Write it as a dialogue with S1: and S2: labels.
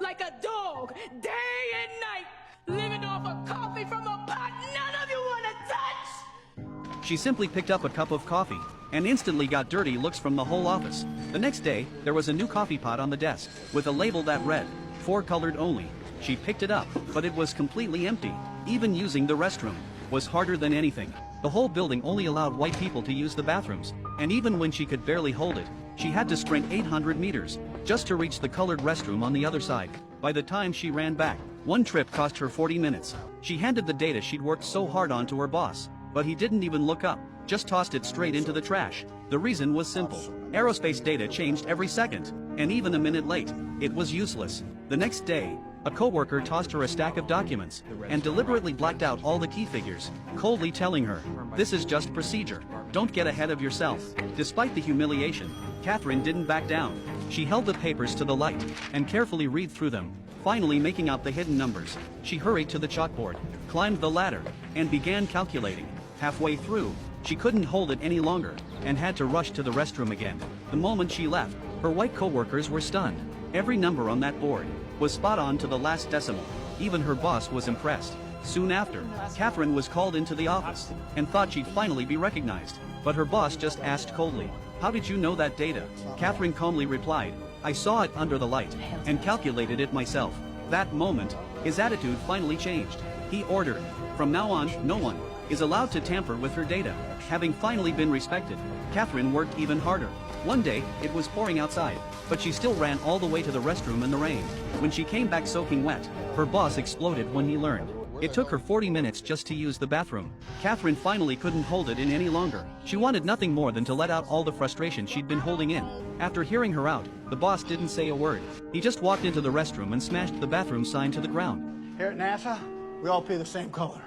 S1: like a dog, day and night, living off of coffee from a pot none of you want to touch!
S2: She simply picked up a cup of coffee and instantly got dirty looks from the whole office. The next day, there was a new coffee pot on the desk with a label that read, "For colored only." She picked it up, but it was completely empty. Even using the restroom was harder than anything. The whole building only allowed white people to use the bathrooms, and even when she could barely hold it, she had to sprint 800 meters just to reach the colored restroom on the other side. By the time she ran back, one trip cost her 40 minutes. She handed the data she'd worked so hard on to her boss, but he didn't even look up, just tossed it straight into the trash. The reason was simple. Aerospace data changed every second, and even a minute late, it was useless. The next day, a coworker tossed her a stack of documents and deliberately blacked out all the key figures, coldly telling her, "This is just procedure. Don't get ahead of yourself." Despite the humiliation, Catherine didn't back down. She held the papers to the light and carefully read through them, finally making out the hidden numbers. She hurried to the chalkboard, climbed the ladder, and began calculating. Halfway through, she couldn't hold it any longer and had to rush to the restroom again. The moment she left, her white coworkers were stunned. Every number on that board was spot on to the last decimal. Even her boss was impressed. Soon after, Catherine was called into the office and thought she'd finally be recognized. But her boss just asked coldly, "How did you know that data?" Catherine calmly replied, "I saw it under the light and calculated it myself." That moment, his attitude finally changed. He ordered, "From now on, no one is allowed to tamper with her data." Having finally been respected, Catherine worked even harder. One day, it was pouring outside, but she still ran all the way to the restroom in the rain. When she came back soaking wet, her boss exploded when he learned. It took her 40 minutes just to use the bathroom. Catherine finally couldn't hold it in any longer. She wanted nothing more than to let out all the frustration she'd been holding in. After hearing her out, the boss didn't say a word. He just walked into the restroom and smashed the bathroom sign to the ground.
S3: Here at NASA, we all pee the same color.